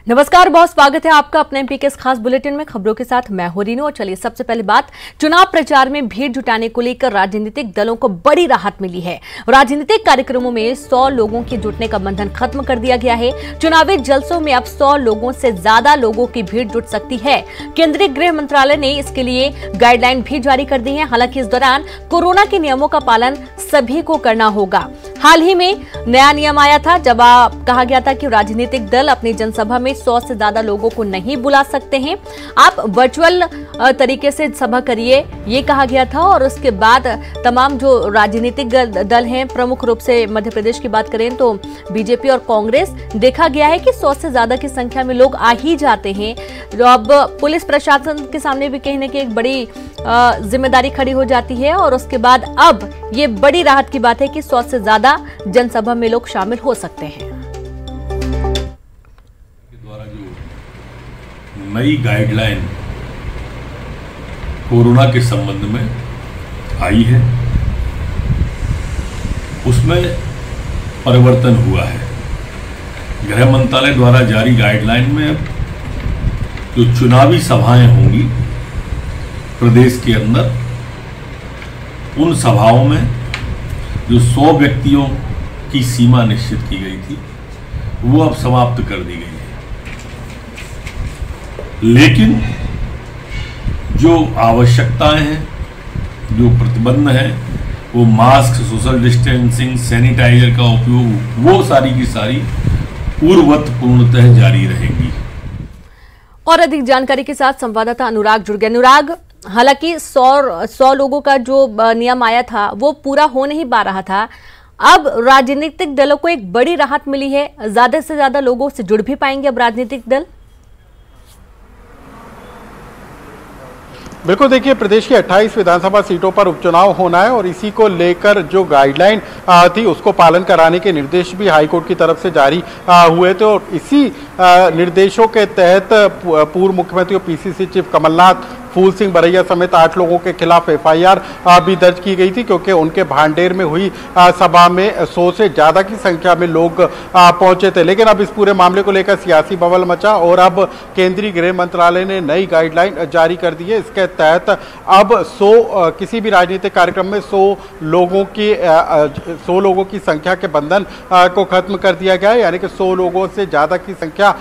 नमस्कार, बहुत स्वागत है आपका अपने एमपी के इस खास बुलेटिन में। खबरों के साथ मैं हूं रीनू और चलिए सबसे पहले बात, चुनाव प्रचार में भीड़ जुटाने को लेकर राजनीतिक दलों को बड़ी राहत मिली है। राजनीतिक कार्यक्रमों में 100 लोगों के जुटने का बंधन खत्म कर दिया गया है। चुनावी जलसों में अब 100 लोगों से ज्यादा लोगों की भीड़ जुट सकती है। केंद्रीय गृह मंत्रालय ने इसके लिए गाइडलाइन भी जारी कर दी है। हालांकि इस दौरान कोरोना के नियमों का पालन सभी को करना होगा। हाल ही में नया नियम आया था, जब कहा गया था कि राजनीतिक दल अपनी जनसभा में 100 से ज्यादा लोगों को नहीं बुला सकते हैं, आप वर्चुअल तरीके से सभा करिए, ये कहा गया था। और उसके बाद तमाम जो राजनीतिक दल हैं, प्रमुख रूप से मध्य प्रदेश की बात करें तो बीजेपी और कांग्रेस, देखा गया है कि 100 से ज्यादा की संख्या में लोग आ ही जाते हैं। अब पुलिस प्रशासन के सामने भी कहीं न कहीं एक बड़ी जिम्मेदारी खड़ी हो जाती है और उसके बाद अब ये बड़ी राहत की बात है कि 100 से ज्यादा जनसभा में लोग शामिल हो सकते हैं। द्वारा जो नई गाइडलाइन कोरोना के संबंध में आई है, उसमें परिवर्तन हुआ है। गृह मंत्रालय द्वारा जारी गाइडलाइन में जो चुनावी सभाएं होंगी प्रदेश के अंदर, उन सभाओं में जो 100 व्यक्तियों की सीमा निश्चित की गई थी, वो अब समाप्त कर दी गई है। लेकिन जो आवश्यकताएं हैं, जो प्रतिबंध हैं, वो मास्क, सोशल डिस्टेंसिंग, सैनिटाइजर का उपयोग, वो सारी की सारी पूर्ववत पूर्णतः जारी रहेंगी। और अधिक जानकारी के साथ संवाददाता अनुराग जुड़ गए। अनुराग, हालांकि 100 लोगों का जो नियम आया था वो पूरा हो नहीं पा रहा था, अब राजनीतिक दलों को एक बड़ी राहत मिली है। ज्यादा से ज्यादा लोगों से जुड़ भी पाएंगे अब राजनीतिक दल। बिल्कुल, देखिए, प्रदेश की 28 विधानसभा सीटों पर उपचुनाव होना है और इसी को लेकर जो गाइडलाइन थी उसको पालन कराने के निर्देश भी हाईकोर्ट की तरफ से जारी हुए थे। और इसी निर्देशों के तहत पूर्व मुख्यमंत्री और पीसीसी चीफ कमलनाथ, फूल सिंह बरैया समेत 8 लोगों के खिलाफ एफआईआर भी दर्ज की गई थी, क्योंकि उनके भांडेर में हुई सभा में 100 से ज्यादा की संख्या में लोग पहुंचे थे। लेकिन अब इस पूरे मामले को लेकर सियासी बवाल मचा और अब केंद्रीय गृह मंत्रालय ने नई गाइडलाइन जारी कर दी है। इसके तहत अब 100 किसी भी राजनीतिक कार्यक्रम में 100 लोगों की संख्या के बंधन को खत्म कर दिया गया है। यानी कि 100 लोगों से ज्यादा की संख्या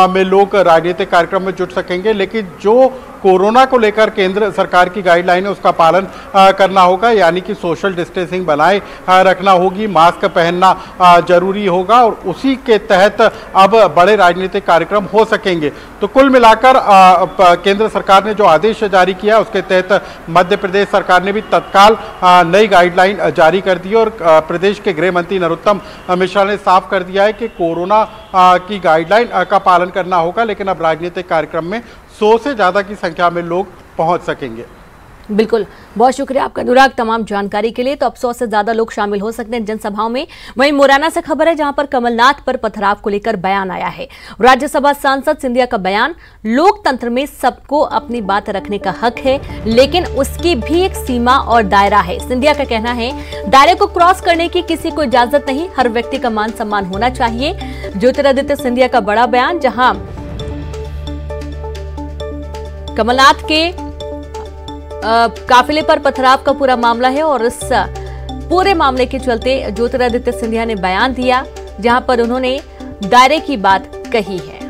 में लोग राजनीतिक कार्यक्रम में जुट सकेंगे। लेकिन जो कोरोना को लेकर केंद्र सरकार की गाइडलाइन है उसका पालन करना होगा, यानी कि सोशल डिस्टेंसिंग बनाए रखना होगी, मास्क पहनना जरूरी होगा और उसी के तहत अब बड़े राजनीतिक कार्यक्रम हो सकेंगे। तो कुल मिलाकर केंद्र सरकार ने जो आदेश जारी किया उसके तहत मध्य प्रदेश सरकार ने भी तत्काल नई गाइडलाइन जारी कर दी और प्रदेश के गृह मंत्री नरोत्तम मिश्रा ने साफ कर दिया है कि कोरोना की गाइडलाइन का पालन करना होगा, लेकिन अब राजनीतिक कार्यक्रम में 100 से ज्यादा की संख्या में लोग पहुंच सकेंगे। बिल्कुल, बहुत शुक्रिया आपका अनुराग तमाम जानकारी के लिए। तो अब 100 से ज्यादा लोग शामिल हो सकते हैं जनसभाओं में। वहीं मुरैना से खबर है, जहां पर कमलनाथ पर पथराव को लेकर बयान आया है। राज्यसभा सांसद सिंधिया का बयान, लोकतंत्र में सबको अपनी बात रखने का हक है, लेकिन उसकी भी एक सीमा और दायरा है। सिंधिया का कहना है, दायरे को क्रॉस करने की किसी को इजाजत नहीं, हर व्यक्ति का मान सम्मान होना चाहिए। ज्योतिरादित्य सिंधिया का बड़ा बयान, जहां कमलनाथ के काफिले पर पथराव का पूरा मामला है और इस पूरे मामले के चलते ज्योतिरादित्य सिंधिया ने बयान दिया, जहां पर उन्होंने दायरे की बात कही है।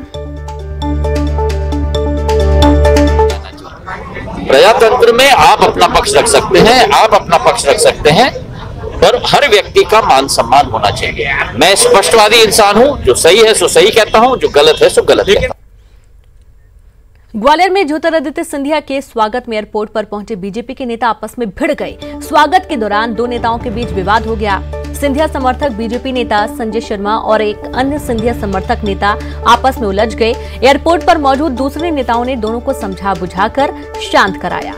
प्रजातंत्र में आप अपना पक्ष रख सकते हैं, आप अपना पक्ष रख सकते हैं, पर हर व्यक्ति का मान सम्मान होना चाहिए। मैं स्पष्टवादी इंसान हूं, जो सही है सो सही कहता हूं, जो गलत है सो गलत कहता हूं। ग्वालियर में ज्योतिरादित्य सिंधिया के स्वागत में एयरपोर्ट पर पहुंचे बीजेपी के नेता आपस में भिड़ गए। स्वागत के दौरान दो नेताओं के बीच विवाद हो गया। सिंधिया समर्थक बीजेपी नेता संजय शर्मा और एक अन्य सिंधिया समर्थक नेता आपस में उलझ गए। एयरपोर्ट पर मौजूद दूसरे नेताओं ने दोनों को समझा बुझाकर शांत कराया।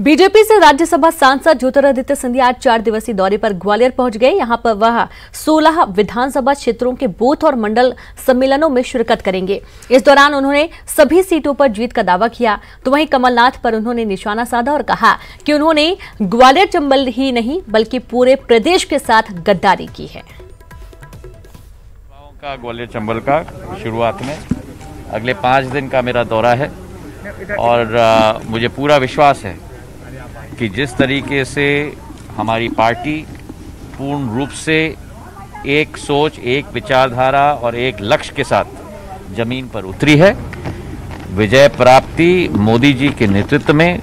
बीजेपी से राज्यसभा सांसद ज्योतिरादित्य सिंधिया आज 4 दिवसीय दौरे पर ग्वालियर पहुंच गए। यहां पर वह 16 विधानसभा क्षेत्रों के बूथ और मंडल सम्मेलनों में शिरकत करेंगे। इस दौरान उन्होंने सभी सीटों पर जीत का दावा किया, तो वहीं कमलनाथ पर उन्होंने निशाना साधा और कहा कि उन्होंने ग्वालियर चंबल ही नहीं बल्कि पूरे प्रदेश के साथ गद्दारी की है। ग्वालियर चंबल का शुरुआत में अगले 5 दिन का मेरा दौरा है और मुझे पूरा विश्वास है कि जिस तरीके से हमारी पार्टी पूर्ण रूप से एक सोच, एक विचारधारा और एक लक्ष्य के साथ जमीन पर उतरी है, विजय प्राप्ति मोदी जी के नेतृत्व में,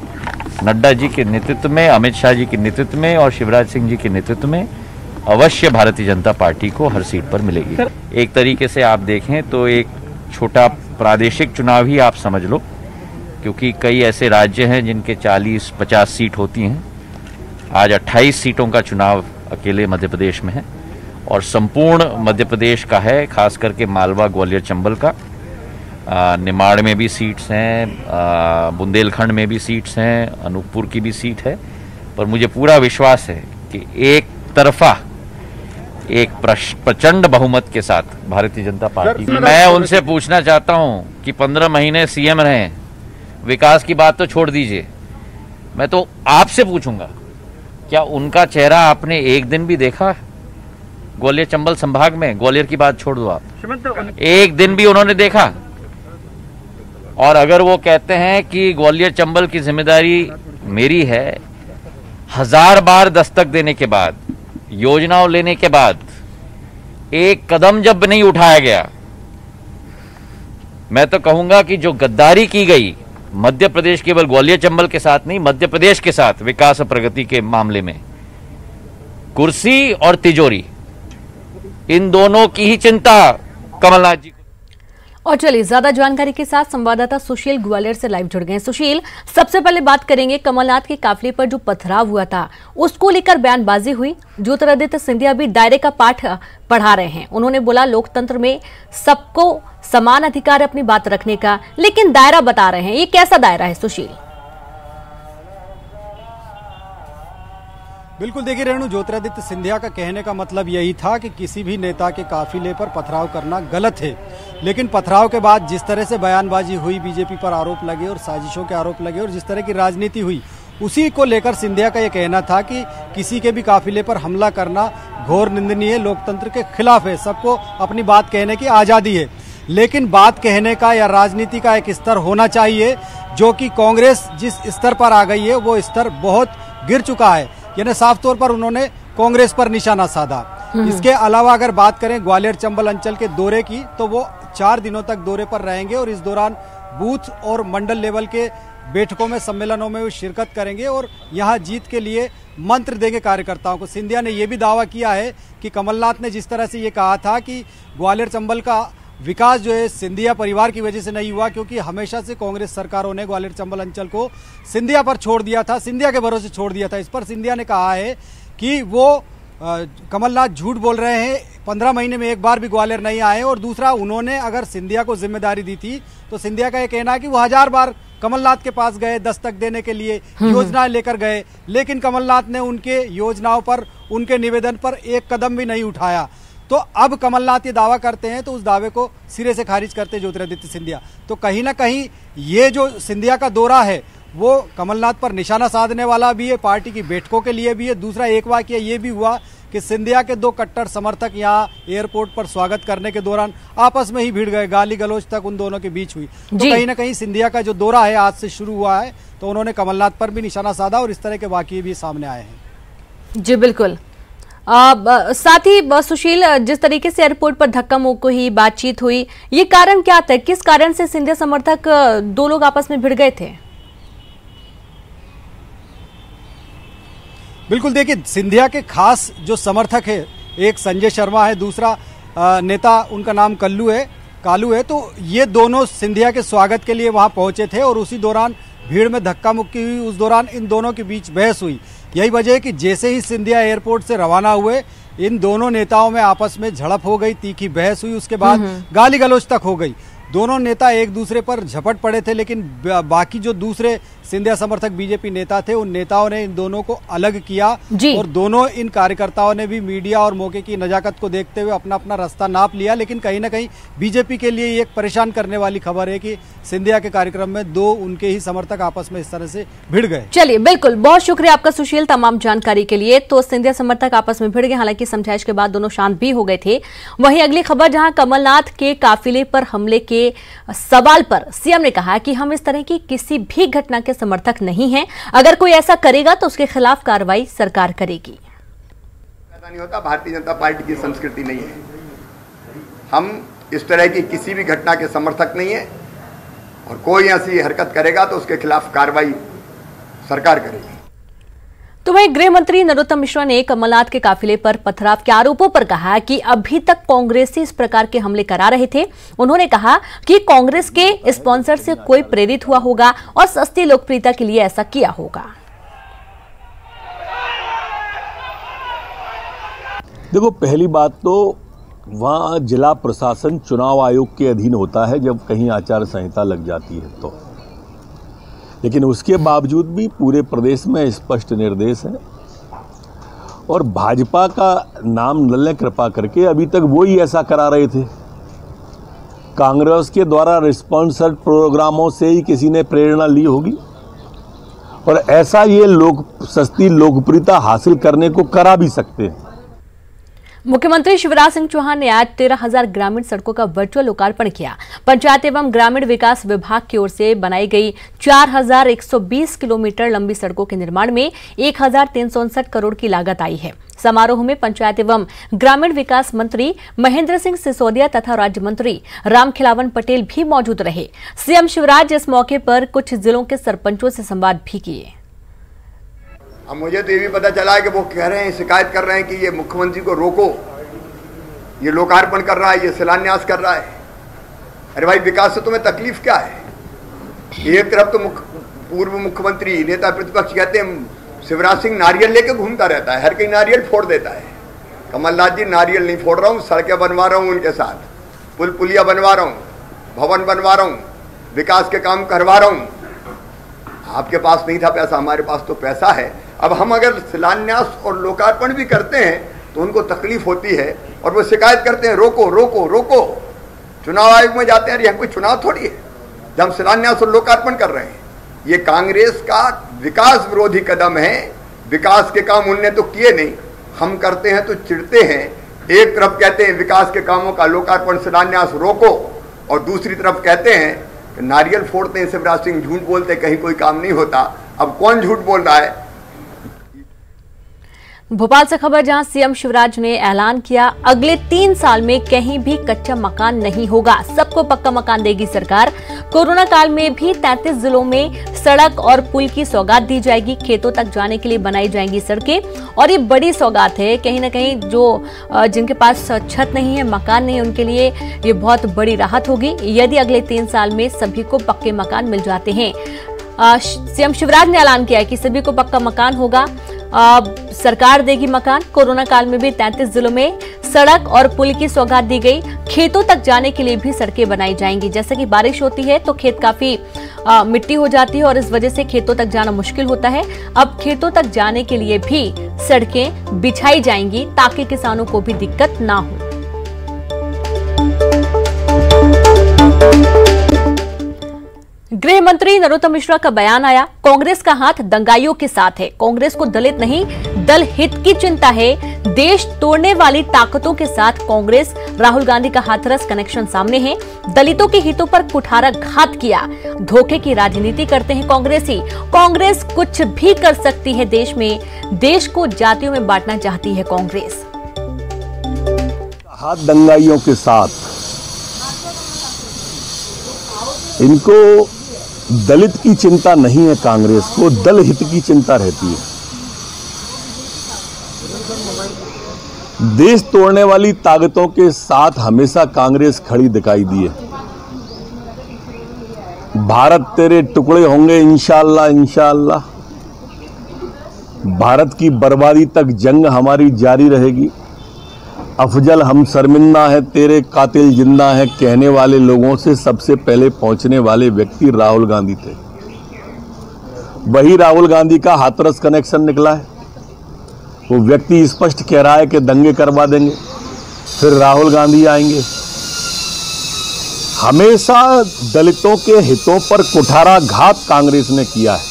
नड्डा जी के नेतृत्व में, अमित शाह जी के नेतृत्व में और शिवराज सिंह जी के नेतृत्व में अवश्य भारतीय जनता पार्टी को हर सीट पर मिलेगी। एक तरीके से आप देखें तो एक छोटा प्रादेशिक चुनाव ही आप समझ लो, क्योंकि कई ऐसे राज्य हैं जिनके 40-50 सीट होती हैं। आज 28 सीटों का चुनाव अकेले मध्य प्रदेश में है और संपूर्ण मध्य प्रदेश का है, खास करके मालवा, ग्वालियर, चंबल का। निमाड़ में भी सीट्स हैं, बुंदेलखंड में भी सीट्स हैं, अनूपपुर की भी सीट है। पर मुझे पूरा विश्वास है कि एक तरफा एक प्रचंड बहुमत के साथ भारतीय जनता पार्टी। मैं उनसे पूछना चाहता हूं कि 15 महीने सीएम रहे, विकास की बात तो छोड़ दीजिए, मैं तो आपसे पूछूंगा क्या उनका चेहरा आपने एक दिन भी देखा ग्वालियर चंबल संभाग में? ग्वालियर की बात छोड़ दो आप, एक दिन भी उन्होंने देखा? और अगर वो कहते हैं कि ग्वालियर चंबल की जिम्मेदारी मेरी है, 1000 बार दस्तक देने के बाद, योजनाओं लेने के बाद एक कदम जब नहीं उठाया गया, मैं तो कहूंगा कि जो गद्दारी की गई मध्य प्रदेश, केवल ग्वालियर चंबल के साथ नहीं, मध्य प्रदेश के साथ विकास और प्रगति के मामले में, कुर्सी और तिजोरी, इन दोनों की ही चिंता कमलनाथ जी को। और चलिए ज्यादा जानकारी के साथ संवाददाता सुशील ग्वालियर से लाइव जुड़ गए। सुशील, सबसे पहले बात करेंगे कमलनाथ के काफिले पर जो पथराव हुआ था उसको लेकर बयानबाजी हुई। ज्योतिरादित्य सिंधिया भी दायरे का पाठ पढ़ा रहे हैं। उन्होंने बोला लोकतंत्र में सबको समान अधिकार है अपनी बात रखने का, लेकिन दायरा बता रहे हैं। ये कैसा दायरा है सुशील? बिल्कुल, देखिए रेणु, ज्योतिरादित्य सिंधिया का कहने का मतलब यही था कि किसी भी नेता के काफिले पर पथराव करना गलत है। लेकिन पथराव के बाद जिस तरह से बयानबाजी हुई, बीजेपी पर आरोप लगे और साजिशों के आरोप लगे और जिस तरह की राजनीति हुई, उसी को लेकर सिंधिया का यह कहना था कि किसी के भी काफिले पर हमला करना घोर निंदनीय, लोकतंत्र के खिलाफ है, सबको अपनी बात कहने की आजादी है। लेकिन बात कहने का या राजनीति का एक स्तर होना चाहिए, जो कि कांग्रेस जिस स्तर पर आ गई है वो स्तर बहुत गिर चुका है। यानी साफ तौर पर उन्होंने कांग्रेस पर निशाना साधा। इसके अलावा अगर बात करें ग्वालियर चंबल अंचल के दौरे की, तो वो 4 दिनों तक दौरे पर रहेंगे और इस दौरान बूथ और मंडल लेवल के बैठकों में, सम्मेलनों में वो शिरकत करेंगे और यहाँ जीत के लिए मंत्र देंगे कार्यकर्ताओं को। सिंधिया ने यह भी दावा किया है कि कमलनाथ ने जिस तरह से ये कहा था कि ग्वालियर चंबल का विकास जो है सिंधिया परिवार की वजह से नहीं हुआ, क्योंकि हमेशा से कांग्रेस सरकारों ने ग्वालियर चंबल अंचल को सिंधिया पर छोड़ दिया था, सिंधिया के भरोसे छोड़ दिया था। इस पर सिंधिया ने कहा है कि वो कमलनाथ झूठ बोल रहे हैं, 15 महीने में एक बार भी ग्वालियर नहीं आए। और दूसरा, उन्होंने अगर सिंधिया को जिम्मेदारी दी थी तो सिंधिया का यह कहना है कि वो 1000 बार कमलनाथ के पास गए, दस्तक देने के लिए योजनाएं लेकर गए, लेकिन कमलनाथ ने उनके योजनाओं पर, उनके निवेदन पर एक कदम भी नहीं उठाया। तो अब कमलनाथ ये दावा करते हैं तो उस दावे को सिरे से खारिज करते ज्योतिरादित्य सिंधिया। तो कहीं ना कहीं ये जो सिंधिया का दौरा है वो कमलनाथ पर निशाना साधने वाला भी है, पार्टी की बैठकों के लिए भी है। दूसरा, एक वाकया ये भी हुआ कि सिंधिया के 2 कट्टर समर्थक यहाँ एयरपोर्ट पर स्वागत करने के दौरान आपस में ही भिड़ गए, गाली गलौज तक उन दोनों के बीच हुई। तो कहीं ना कहीं सिंधिया का जो दौरा है आज से शुरू हुआ है, तो उन्होंने कमलनाथ पर भी निशाना साधा और इस तरह के वाकये भी सामने आए हैं। जी बिल्कुल। साथ ही सुशील, जिस तरीके से एयरपोर्ट पर धक्का मुक्की हुई, बातचीत हुई, ये कारण क्या था? किस कारण से सिंधिया समर्थक 2 लोग आपस में भिड़ गए थे? बिल्कुल, देखिए सिंधिया के खास जो समर्थक है, एक संजय शर्मा है, दूसरा नेता उनका नाम कालू है। तो ये दोनों सिंधिया के स्वागत के लिए वहां पहुंचे थे और उसी दौरान भीड़ में धक्का मुक्की हुई। उस दौरान इन दोनों के बीच बहस हुई। यही वजह है कि जैसे ही सिंधिया एयरपोर्ट से रवाना हुए, इन दोनों नेताओं में आपस में झड़प हो गई, तीखी बहस हुई, उसके बाद गाली गलौज तक हो गई। दोनों नेता एक दूसरे पर झपट पड़े थे, लेकिन बाकी जो दूसरे सिंधिया समर्थक बीजेपी नेता थे, उन नेताओं ने इन दोनों को अलग किया और दोनों इन कार्यकर्ताओं ने भी मीडिया और मौके की नजाकत को देखते हुए अपना अपना रास्ता नाप लिया। लेकिन कहीं ना कहीं बीजेपी के लिए ये एक परेशान करने वाली खबर है कि सिंधिया के कार्यक्रम में दो उनके ही समर्थक आपस में इस तरह से भिड़ गए। चलिए, बिल्कुल, बहुत शुक्रिया आपका सुशील तमाम जानकारी के लिए। तो सिंधिया समर्थक आपस में भिड़ गए, हालांकि समझाइश के बाद दोनों शांत भी हो गए थे। वहीं अगली खबर, जहां कमलनाथ के काफिले पर हमले के सवाल पर सीएम ने कहा कि हम इस तरह की किसी भी घटना के समर्थक नहीं हैं। अगर कोई ऐसा करेगा तो उसके खिलाफ कार्रवाई सरकार करेगी। ऐसा नहीं होता, भारतीय जनता पार्टी की संस्कृति नहीं है। हम इस तरह की किसी भी घटना के समर्थक नहीं है और कोई ऐसी हरकत करेगा तो उसके खिलाफ कार्रवाई सरकार करेगी। तो वहीं गृह मंत्री नरोत्तम मिश्रा ने कमलनाथ के काफिले पर पथराव के आरोपों पर कहा कि अभी तक कांग्रेसी इस प्रकार के हमले करा रहे थे। उन्होंने कहा कि कांग्रेस के स्पॉन्सर से कोई प्रेरित हुआ होगा और सस्ती लोकप्रियता के लिए ऐसा किया होगा। देखो, पहली बात तो वहाँ जिला प्रशासन चुनाव आयोग के अधीन होता है जब कहीं आचार संहिता लग जाती है तो, लेकिन उसके बावजूद भी पूरे प्रदेश में स्पष्ट निर्देश है और भाजपा का नाम न लें कृपा करके। अभी तक वो ही ऐसा करा रहे थे। कांग्रेस के द्वारा रिस्पॉन्सर प्रोग्रामों से ही किसी ने प्रेरणा ली होगी और ऐसा ये सस्ती लोकप्रियता हासिल करने को करा भी सकते हैं। मुख्यमंत्री शिवराज सिंह चौहान ने आज 13,000 ग्रामीण सड़कों का वर्चुअल लोकार्पण किया। पंचायत एवं ग्रामीण विकास विभाग की ओर से बनाई गई 4,120 किलोमीटर लंबी सड़कों के निर्माण में 1,359 करोड़ की लागत आई है। समारोह में पंचायत एवं ग्रामीण विकास मंत्री महेंद्र सिंह सिसोदिया तथा राज्य मंत्री रामखिलावन पटेल भी मौजूद रहे। सीएम शिवराज इस मौके पर कुछ जिलों के सरपंचों से संवाद भी किए। अब मुझे तो ये भी पता चला है कि वो कह रहे हैं, शिकायत कर रहे हैं कि ये मुख्यमंत्री को रोको, ये लोकार्पण कर रहा है, ये शिलान्यास कर रहा है। अरे भाई, विकास से तुम्हें तकलीफ क्या है? एक तरफ तो पूर्व मुख्यमंत्री नेता प्रतिपक्ष कहते हैं शिवराज सिंह नारियल लेके घूमता रहता है, हर कहीं नारियल फोड़ देता है। कमलनाथ जी, नारियल नहीं फोड़ रहा हूँ, सड़कें बनवा रहा हूँ उनके साथ, पुल पुलिया बनवा रहा हूँ, भवन बनवा रहा हूँ, विकास के काम करवा रहा हूँ। आपके पास नहीं था पैसा, हमारे पास तो पैसा है। अब हम अगर शिलान्यास और लोकार्पण भी करते हैं तो उनको तकलीफ होती है और वो शिकायत करते हैं, रोको रोको रोको। चुनाव आयोग में जाते हैं, यह कोई चुनाव थोड़ी है जब हम शिलान्यास और लोकार्पण कर रहे हैं। ये कांग्रेस का विकास विरोधी कदम है। विकास के काम उनने तो किए नहीं, हम करते हैं तो चिढ़ते हैं। एक तरफ कहते हैं विकास के कामों का लोकार्पण शिलान्यास रोको और दूसरी तरफ कहते हैं कि नारियल फोड़ते हैं शिवराज सिंह, झूठ बोलते कहीं कोई काम नहीं होता। अब कौन झूठ बोल रहा है? भोपाल से खबर, जहां सीएम शिवराज ने ऐलान किया अगले 3 साल में कहीं भी कच्चा मकान नहीं होगा, सबको पक्का मकान देगी सरकार। कोरोना काल में भी 33 जिलों में सड़क और पुल की सौगात दी जाएगी। खेतों तक जाने के लिए बनाई जाएंगी सड़कें और ये बड़ी सौगात है। कहीं ना कहीं जो जिनके पास छत नहीं है, मकान नहीं है, उनके लिए ये बहुत बड़ी राहत होगी यदि अगले 3 साल में सभी को पक्के मकान मिल जाते हैं। सीएम शिवराज ने ऐलान किया है कि सभी को पक्का मकान होगा, सरकार देगी मकान। कोरोना काल में भी 33 जिलों में सड़क और पुल की सौगात दी गई। खेतों तक जाने के लिए भी सड़कें बनाई जाएंगी। जैसे कि बारिश होती है तो खेत काफी मिट्टी हो जाती है और इस वजह से खेतों तक जाना मुश्किल होता है। अब खेतों तक जाने के लिए भी सड़कें बिछाई जाएंगी ताकि किसानों को भी दिक्कत ना हो। गृह मंत्री नरोत्तम मिश्रा का बयान आया, कांग्रेस का हाथ दंगाइयों के साथ है। कांग्रेस को दलित नहीं, दल हित की चिंता है। देश तोड़ने वाली ताकतों के साथ कांग्रेस, राहुल गांधी का हाथरस कनेक्शन सामने है। दलितों के हितों पर कुठारा घात किया, धोखे की राजनीति करते हैं कांग्रेसी। कांग्रेस कुछ भी कर सकती है देश में, देश को जातियों में बांटना चाहती है कांग्रेस। हाथ दंगाइयों के साथ, इनको दलित की चिंता नहीं है, कांग्रेस को दल हित की चिंता रहती है। देश तोड़ने वाली ताकतों के साथ हमेशा कांग्रेस खड़ी दिखाई दी है। भारत तेरे टुकड़े होंगे इंशाअल्लाह इंशाअल्लाह। भारत की बर्बादी तक जंग हमारी जारी रहेगी। अफजल हम शर्मिंदा है, तेरे कातिल जिंदा है कहने वाले लोगों से सबसे पहले पहुंचने वाले व्यक्ति राहुल गांधी थे। वही राहुल गांधी का हाथरस कनेक्शन निकला है। वो व्यक्ति स्पष्ट कह रहा है कि दंगे करवा देंगे, फिर राहुल गांधी आएंगे। हमेशा दलितों के हितों पर कुठाराघात कांग्रेस ने किया है।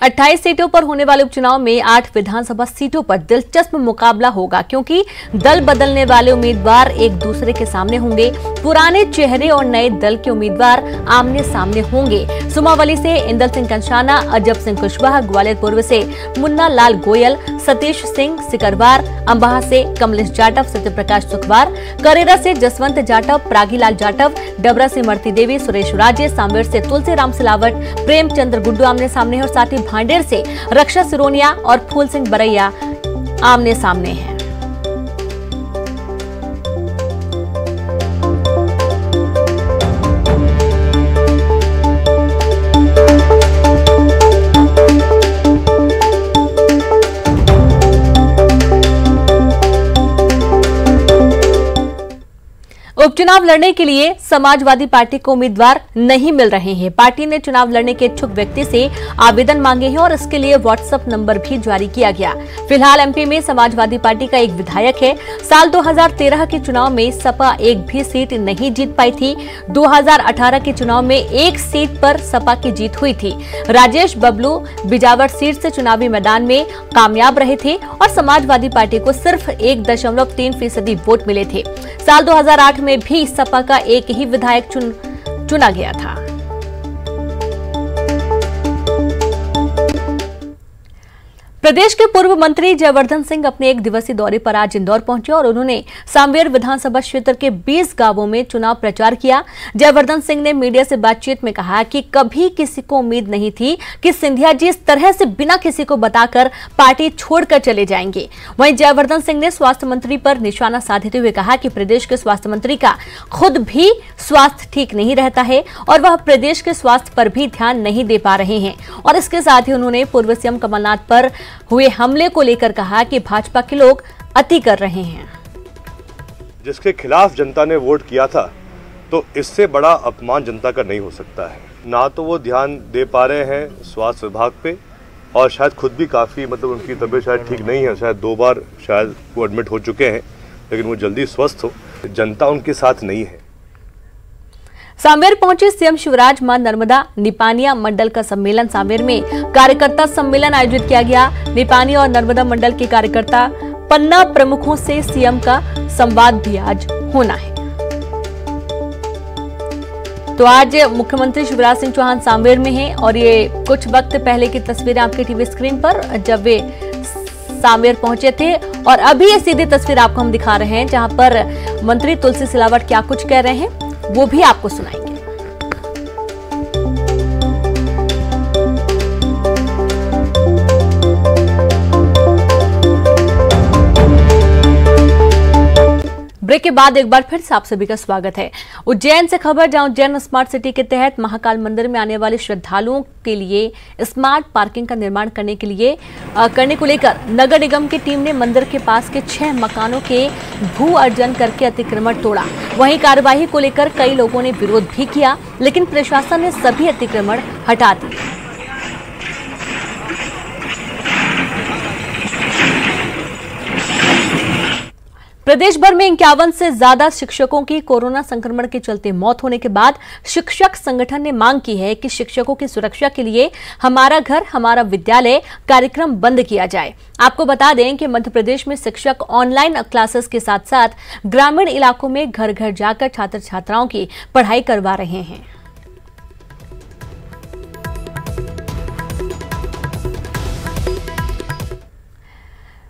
28 सीटों पर होने वाले उपचुनाव में 8 विधानसभा सीटों पर दिलचस्प मुकाबला होगा, क्योंकि दल बदलने वाले उम्मीदवार एक दूसरे के सामने होंगे। पुराने चेहरे और नए दल के उम्मीदवार आमने सामने होंगे। सुमावली से इंदल सिंह कंशाना, अजब सिंह कुशवाहा, ग्वालियर पूर्व से मुन्ना लाल गोयल, सतीश सिंह सिकरवार, अंबाह से कमलेश जाटव, सत्यप्रकाश सुखवार, करेरा से जसवंत जाटव, प्रागीलाल जाटव, डबरा से मरती देवी, सुरेश राजे, सांवेर से तुलसीराम सिलावट, प्रेमचंद्र गुड्डू आमने सामने हैं और साथ ही भांडेर से रक्षा सिरोनिया और फूल सिंह बरैया आमने सामने हैं। उपचुनाव लड़ने के लिए समाजवादी पार्टी को उम्मीदवार नहीं मिल रहे हैं। पार्टी ने चुनाव लड़ने के इच्छुक व्यक्ति से आवेदन मांगे हैं और इसके लिए व्हाट्सएप नंबर भी जारी किया गया। फिलहाल एमपी में समाजवादी पार्टी का एक विधायक है। साल 2013 के चुनाव में सपा एक भी सीट नहीं जीत पाई थी। 2018 के चुनाव में एक सीट पर सपा की जीत हुई थी। राजेश बबलू बिजावर सीट से चुनावी मैदान में कामयाब रहे थे और समाजवादी पार्टी को सिर्फ 1.3% वोट मिले थे। साल 2008 में भी सपा का एक ही विधायक चुना गया था। प्रदेश के पूर्व मंत्री जयवर्धन सिंह अपने एक दिवसीय दौरे पर आज इंदौर पहुंचे और उन्होंने सांवेर विधानसभा क्षेत्र के 20 गांवों में चुनाव प्रचार किया। जयवर्धन सिंह ने मीडिया से बातचीत में कहा कि कभी किसी को उम्मीद नहीं थी कि सिंधिया जी इस तरह से बिना किसी को बताकर पार्टी छोड़कर चले जाएंगे। वहीं जयवर्धन सिंह ने स्वास्थ्य मंत्री पर निशाना साधते हुए कहा कि प्रदेश के स्वास्थ्य मंत्री का खुद भी स्वास्थ्य ठीक नहीं रहता है और वह प्रदेश के स्वास्थ्य पर भी ध्यान नहीं दे पा रहे हैं। और इसके साथ ही उन्होंने पूर्व सीएम कमलनाथ पर हुए हमले को लेकर कहा कि भाजपा के लोग अति कर रहे हैं। जिसके खिलाफ जनता ने वोट किया था, तो इससे बड़ा अपमान जनता का नहीं हो सकता है। ना तो वो ध्यान दे पा रहे हैं स्वास्थ्य विभाग पे और शायद खुद भी काफ़ी उनकी तबीयत शायद ठीक नहीं है। शायद 2 बार शायद वो एडमिट हो चुके हैं, लेकिन वो जल्दी स्वस्थ हो। जनता उनके साथ नहीं है। सांवेर पहुंचे सीएम शिवराज मां नर्मदा निपानिया मंडल का सम्मेलन। सांवेर में कार्यकर्ता सम्मेलन आयोजित किया गया। निपानिया और नर्मदा मंडल के कार्यकर्ता पन्ना प्रमुखों से सीएम का संवाद भी आज होना है। तो आज मुख्यमंत्री शिवराज सिंह चौहान सांवेर में हैं और ये कुछ वक्त पहले की तस्वीरें आपके टीवी स्क्रीन पर जब वे सांवेर पहुंचे थे और अभी ये सीधी तस्वीर आपको हम दिखा रहे हैं जहां पर मंत्री तुलसी सिलावट क्या कुछ कह रहे हैं वो भी आपको सुनाएंगे। ब्रेक के बाद एक बार फिर से आप सभी का स्वागत है। उज्जैन से खबर, जहां उज्जैन स्मार्ट सिटी के तहत महाकाल मंदिर में आने वाले श्रद्धालुओं के लिए स्मार्ट पार्किंग का निर्माण करने को लेकर नगर निगम की टीम ने मंदिर के पास के 6 मकानों के भू अर्जन करके अतिक्रमण तोड़ा। वहीं कार्यवाही को लेकर कई लोगों ने विरोध भी किया, लेकिन प्रशासन ने सभी अतिक्रमण हटा दिए। प्रदेश भर में 51 से ज्यादा शिक्षकों की कोरोना संक्रमण के चलते मौत होने के बाद शिक्षक संगठन ने मांग की है कि शिक्षकों की सुरक्षा के लिए हमारा घर हमारा विद्यालय कार्यक्रम बंद किया जाए। आपको बता दें कि मध्य प्रदेश में शिक्षक ऑनलाइन क्लासेस के साथ साथ ग्रामीण इलाकों में घर घर जाकर छात्र छात्राओं की पढ़ाई करवा रहे हैं।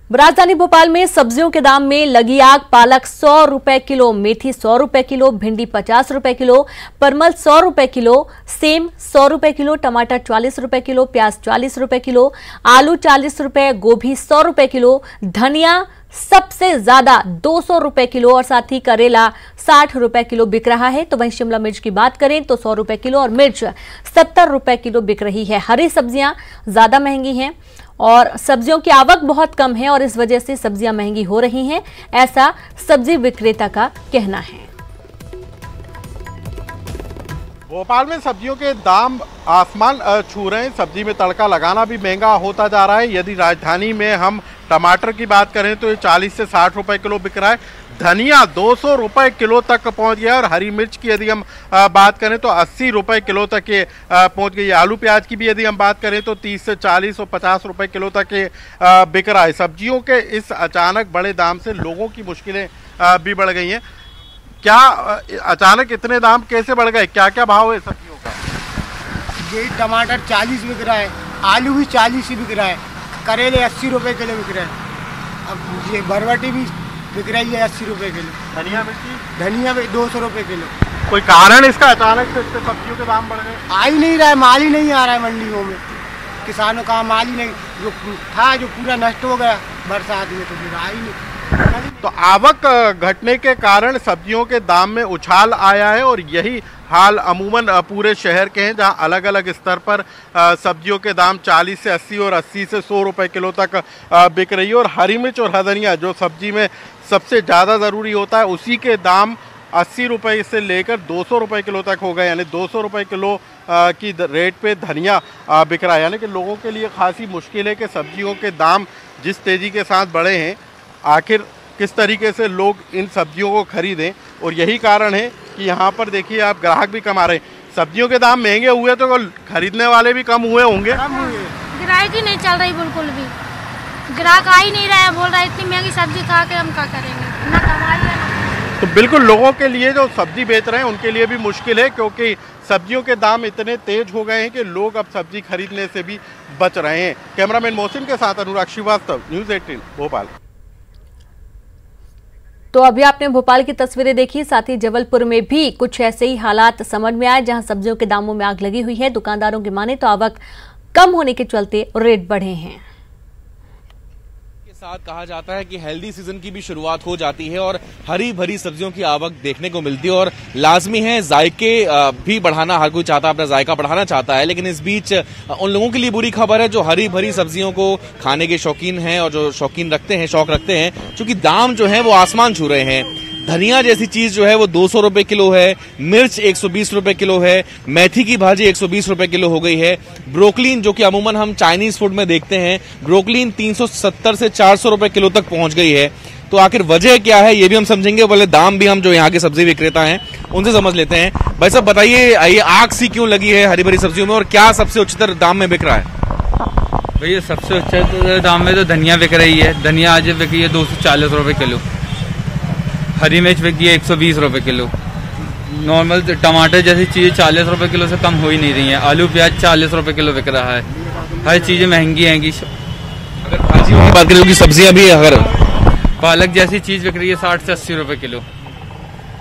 राजधानी भोपाल में सब्जियों के दाम में लगी आग। पालक 100 रुपए किलो, मेथी 100 रुपए किलो, भिंडी 50 रुपए किलो, परमल 100 रुपए किलो, सेम 100 रुपए किलो, टमाटर 40 रुपए किलो, प्याज 40 रुपए किलो, आलू 40 रुपए, गोभी 100 रुपए किलो, धनिया सबसे ज्यादा 200 रुपए किलो और साथ ही करेला 60 रुपए किलो बिक रहा है। तो वहीं शिमला मिर्च की बात करें तो 100 रुपए किलो और मिर्च 70 रुपए किलो बिक रही है। हरी सब्जियां ज्यादा महंगी हैं और सब्जियों की आवक बहुत कम है और इस वजह से सब्जियां महंगी हो रही हैं, ऐसा सब्जी विक्रेता का कहना है। भोपाल में सब्जियों के दाम आसमान छू रहे हैं। सब्जी में तड़का लगाना भी महंगा होता जा रहा है। यदि राजधानी में हम टमाटर की बात करें तो ये 40 से 60 रुपए किलो बिक रहा है। धनिया 200 रुपए किलो तक पहुंच गया है और हरी मिर्च की यदि हम बात करें तो 80 रुपए किलो तक ये पहुंच गई है। आलू प्याज की भी यदि हम बात करें तो 30 से 40 और 50 रुपए किलो तक ये बिक रहा है। सब्जियों के इस अचानक बड़े दाम से लोगों की मुश्किलें भी बढ़ गई हैं। क्या अचानक इतने दाम कैसे बढ़ गए, क्या क्या भाव है सब्जियों का? ये टमाटर 40 बिक रहा है, आलू भी 40 ही बिक रहा है, करेले 80 रुपए किलो बिक रहे हैं, अब ये बरबटी भी बिक रही है 80 रुपए किलो। धनिया मिर्ची? धनिया भी 200 रुपए किलो। कोई कारण इसका अचानक से इतने सब्जियों के दाम बढ़ गए? आ ही नहीं रहा है, माल ही नहीं आ रहा है मंडियों में, किसानों का माल ही नहीं, जो था जो पूरा नष्ट हो गया बरसात में, तो फिर आ ही नहीं। तो आवक घटने के कारण सब्जियों के दाम में उछाल आया है और यही हाल अमूमन पूरे शहर के हैं, जहां अलग अलग स्तर पर सब्जियों के दाम 40 से 80 और 80 से 100 रुपए किलो तक बिक रही है। और हरी मिर्च और धनिया जो सब्जी में सबसे ज़्यादा ज़रूरी होता है, उसी के दाम 80 रुपए से लेकर 200 रुपए किलो तक हो गए। यानी 200 रुपए किलो की रेट पे धनिया बिक रहा है। यानी कि लोगों के लिए खासी मुश्किल है कि सब्जियों के दाम जिस तेज़ी के साथ बढ़े हैं, आखिर किस तरीके से लोग इन सब्जियों को खरीदें। और यही कारण है कि यहाँ पर देखिए आप ग्राहक भी कम आ रहे हैं। सब्जियों के दाम महंगे हुए तो खरीदने वाले भी कम हुए होंगे। ग्राहक ही नहीं चल रही, बिल्कुल भी ग्राहक आ ही नहीं रहा है, बोल रहा है इतनी महंगी सब्जी खा के हम क्या करेंगे, ना कमाई है। तो बिल्कुल लोगों के लिए जो सब्जी बेच रहे हैं उनके लिए भी मुश्किल है, क्योंकि सब्जियों के दाम इतने तेज हो गए हैं कि लोग अब सब्जी खरीदने से भी बच रहे हैं। कैमरामैन मोहसिन के साथ अनुराग श्रीवास्तव, न्यूज़ 18 भोपाल। तो अभी आपने भोपाल की तस्वीरें देखी, साथ ही जबलपुर में भी कुछ ऐसे ही हालात समझ में आए, जहां सब्जियों के दामों में आग लगी हुई है। दुकानदारों की माने तो आवक कम होने के चलते रेट बढ़े हैं। साथ कहा जाता है कि हेल्दी सीजन की भी शुरुआत हो जाती है और हरी भरी सब्जियों की आवक देखने को मिलती है। और लाजमी है जायके भी बढ़ाना, हर कोई चाहता है अपना जायका बढ़ाना चाहता है, लेकिन इस बीच उन लोगों के लिए बुरी खबर है जो हरी भरी सब्जियों को खाने के शौकीन हैं और जो शौकीन रखते हैं, शौक रखते हैं, क्योंकि दाम जो है वो आसमान छू रहे हैं। धनिया जैसी चीज जो है वो 200 रुपए किलो है, मिर्च 120 रुपए किलो है, मेथी की भाजी 120 रुपए किलो हो गई है। ब्रोकलीन जो कि अमूमन हम चाइनीज फूड में देखते हैं, ब्रोकलीन 370 से 400 रुपए किलो तक पहुंच गई है। तो आखिर वजह क्या है ये भी हम समझेंगे, बोले दाम भी हम जो यहाँ के सब्जी विक्रेता हैं उनसे समझ लेते हैं। भाई साहब बताइए, ये आग सी क्यों लगी है हरी भरी सब्जियों में और क्या सबसे उच्चतर दाम में बिक रहा है? भैया सबसे उच्चतर दाम में तो धनिया बिक रही है। धनिया आज बिक रही है 240 रुपए किलो, हरी मिर्च बिक है 120 रुपए किलो। नॉर्मल टमाटर जैसी चीज़ें 40 रुपए किलो से कम हो ही नहीं रही हैं। आलू प्याज 40 रुपए किलो बिक रहा है। हर चीज़ें महंगी हैं। अगर भाजियों की बात करें कि सब्जियां भी, अगर पालक जैसी चीज़ बिक रही है 60 से 80 रुपए किलो।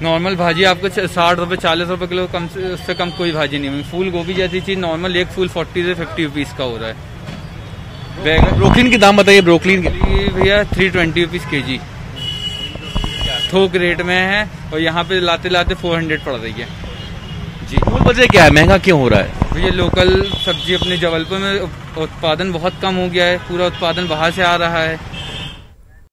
नॉर्मल भाजी आपको 60 रुपए 40 रुपए किलो, कम से उससे कम कोई भाजी नहीं हुई। फूल गोभी जैसी चीज़ नॉर्मल एक फूल 40 से 50 रुपीज़ का हो रहा है। ब्रोकलीन की दाम बताइए। ब्रोकलीन भैया 320 रुपीज़ kg थोक रेट में है और यहाँ पे लाते लाते 400 पड़ रही है जी। मूल वजह क्या है, महंगा क्यों हो रहा है? भैया लोकल सब्जी अपने जबलपुर में उत्पादन बहुत कम हो गया है, पूरा उत्पादन बाहर से आ रहा है।